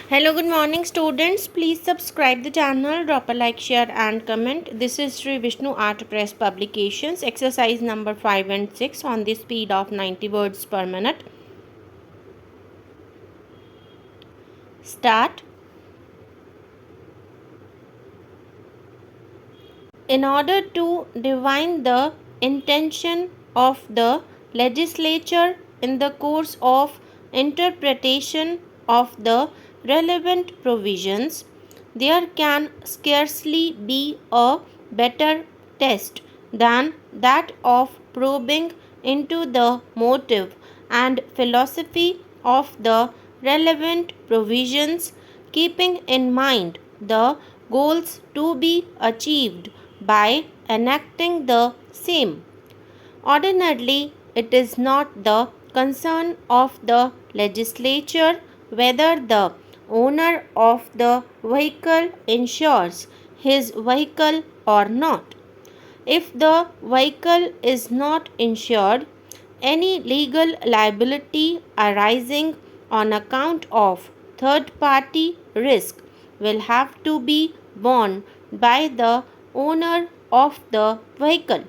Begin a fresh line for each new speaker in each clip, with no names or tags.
Hello, good morning students. Please subscribe the channel, drop a like, share and comment. This is Shree Vishnu Art Press Publications, exercise number 5 and 6 on the speed of 90 words per minute. Start. In order to divine the intention of the legislature in the course of interpretation of the relevant provisions, there can scarcely be a better test than that of probing into the motive and philosophy of the relevant provisions, keeping in mind the goals to be achieved by enacting the same. Ordinarily, it is not the concern of the legislature whether the owner of the vehicle insures his vehicle or not. If the vehicle is not insured, any legal liability arising on account of third party risk will have to be borne by the owner of the vehicle.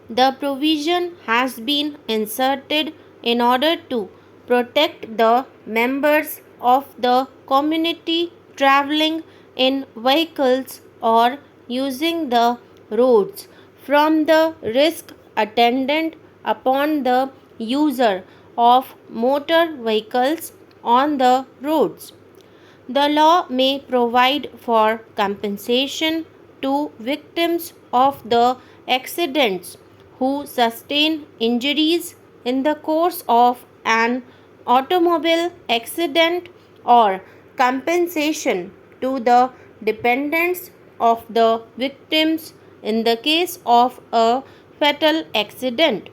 The provision has been inserted in order to protect the members of the community traveling in vehicles or using the roads from the risk attendant upon the user of motor vehicles on the roads. The law may provide for compensation to victims of the accidents who sustain injuries in the course of an automobile accident or compensation to the dependents of the victims in the case of a fatal accident.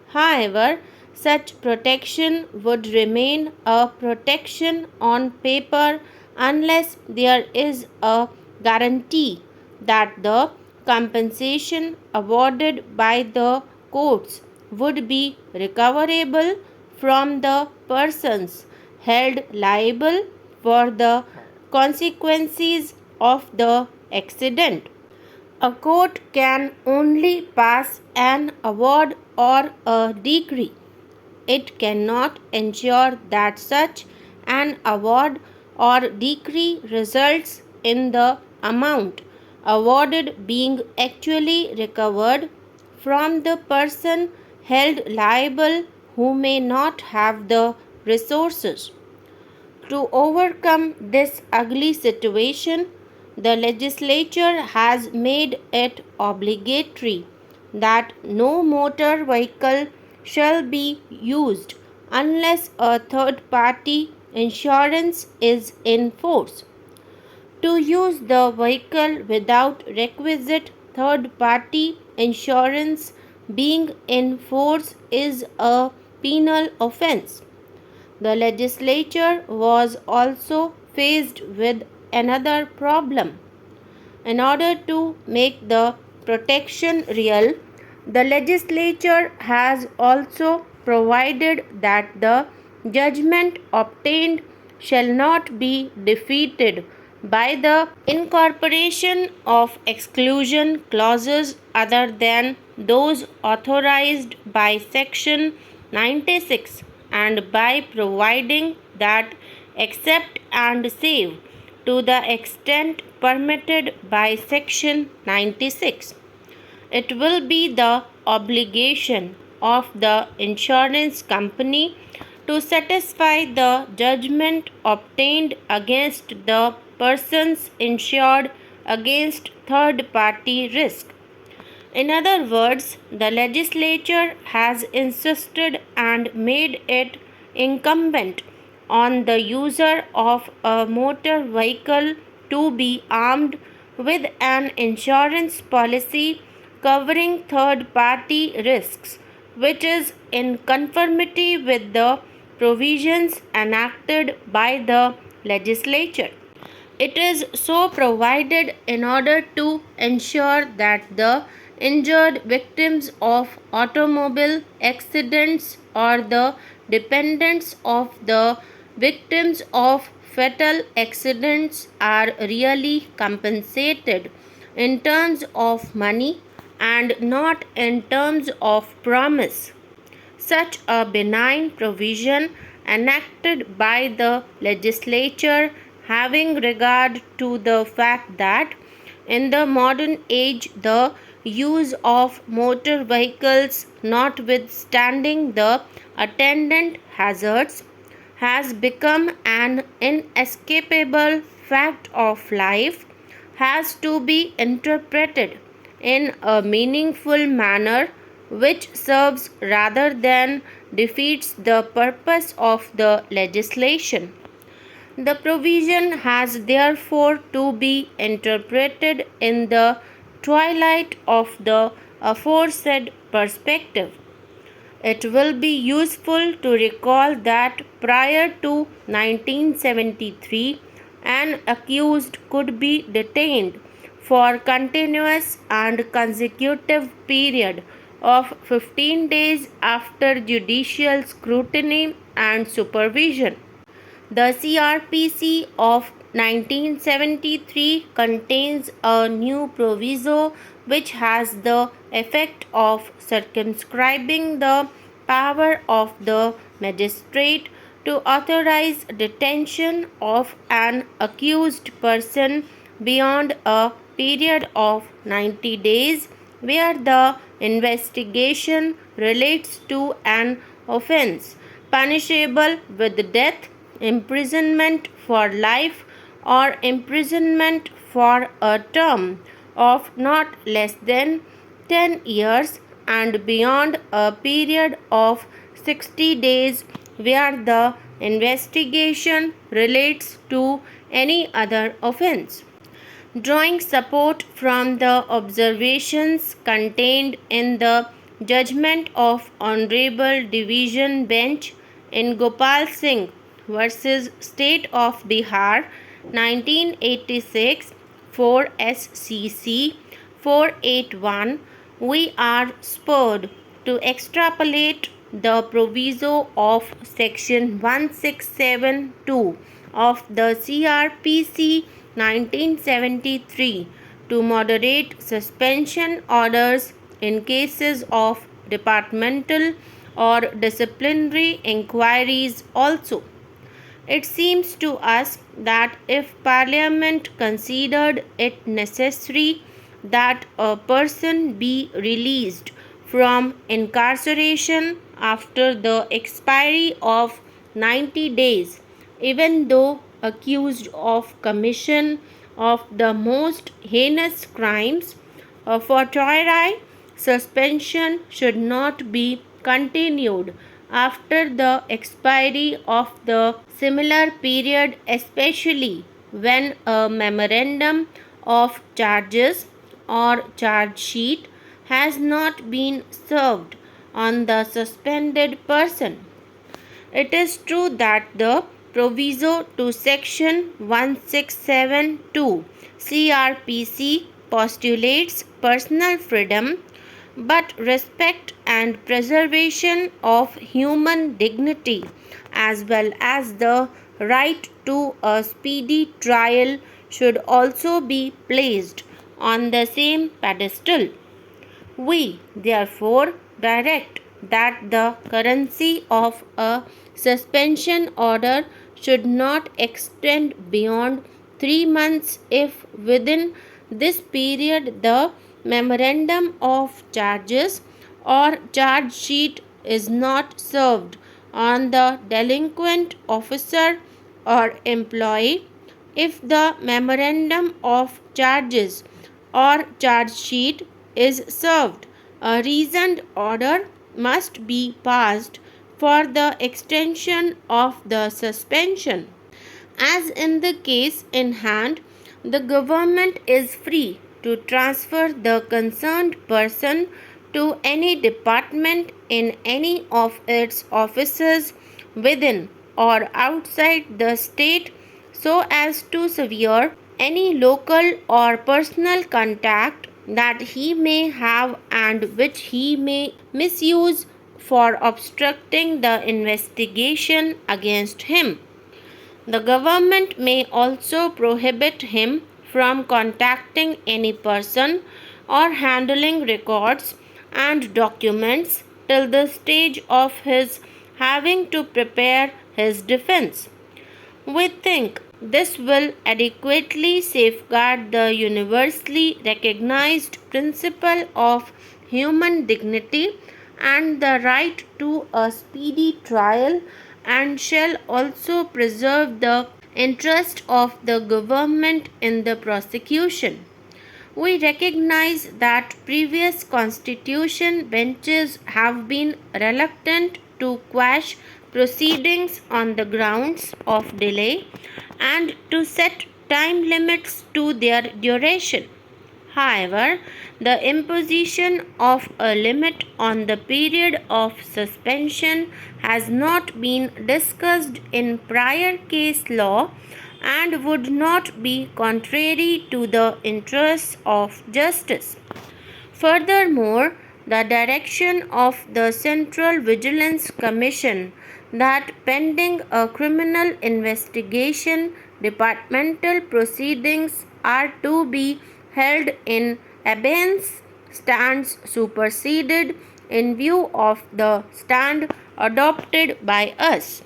However, such protection would remain a protection on paper unless there is a guarantee that the compensation awarded by the courts would be recoverable from the persons held liable for the consequences of the accident. A court can only pass an award or a decree. It cannot ensure that such an award or decree results in the amount awarded being actually recovered from the person held liable who may not have the resources. To overcome this ugly situation, the legislature has made it obligatory that no motor vehicle shall be used unless a third party insurance is in force. To use the vehicle without requisite third party insurance being in force is a penal offence. The legislature was also faced with another problem. In order to make the protection real, the legislature has also provided that the judgment obtained shall not be defeated by the incorporation of exclusion clauses other than those authorized by Section 96 and by providing that except and save to the extent permitted by Section 96. It will be the obligation of the insurance company to satisfy the judgment obtained against the persons insured against third party risk. In other words, the legislature has insisted and made it incumbent on the user of a motor vehicle to be armed with an insurance policy covering third party risks, which is in conformity with the provisions enacted by the legislature. It is so provided in order to ensure that the injured victims of automobile accidents or the dependents of the victims of fatal accidents are really compensated in terms of money and not in terms of promise. Such a benign provision enacted by the legislature, having regard to the fact that in the modern age the use of motor vehicles, notwithstanding the attendant hazards, has become an inescapable fact of life, has to be interpreted in a meaningful manner which serves rather than defeats the purpose of the legislation. The provision has therefore to be interpreted in the twilight of the aforesaid perspective. It will be useful to recall that prior to 1973, an accused could be detained for continuous and consecutive period of 15 days after judicial scrutiny and supervision. The CRPC of 1973 contains a new proviso which has the effect of circumscribing the power of the magistrate to authorize detention of an accused person beyond a period of 90 days where the investigation relates to an offense punishable with death, imprisonment for life, or imprisonment for a term of not less than 10 years and beyond a period of 60 days where the investigation relates to any other offense. Drawing support from the observations contained in the judgment of Honorable Division Bench in Gopal Singh versus State of Bihar 1986 4 SCC 481, we are spurred to extrapolate the proviso of section 1672 of the CRPC 1973 to moderate suspension orders in cases of departmental or disciplinary inquiries also. It seems to us that if Parliament considered it necessary that a person be released from incarceration after the expiry of 90 days, even though accused of commission of the most heinous crimes, a fortiori suspension should not be continued after the expiry of the similar period, especially when a memorandum of charges or charge sheet has not been served on the suspended person. It is true that the proviso to section 1672 CRPC postulates personal freedom, but respect and preservation of human dignity as well as the right to a speedy trial should also be placed on the same pedestal. We therefore direct that the currency of a suspension order should not extend beyond 3 months if within this period the memorandum of charges or charge sheet is not served on the delinquent officer or employee. If the memorandum of charges or charge sheet is served, a reasoned order must be passed for the extension of the suspension. As in the case in hand, the government is free to transfer the concerned person to any department in any of its offices within or outside the state so as to sever any local or personal contact that he may have and which he may misuse for obstructing the investigation against him. The government may also prohibit him from contacting any person or handling records and documents till the stage of his having to prepare his defense. We think this will adequately safeguard the universally recognized principle of human dignity and the right to a speedy trial, and shall also preserve the interest of the government in the prosecution. We recognize that previous constitution benches have been reluctant to quash proceedings on the grounds of delay and to set time limits to their duration. However, the imposition of a limit on the period of suspension has not been discussed in prior case law and would not be contrary to the interests of justice. Furthermore, the direction of the Central Vigilance Commission that pending a criminal investigation, departmental proceedings are to be held in abeyance stands superseded in view of the stand adopted by us.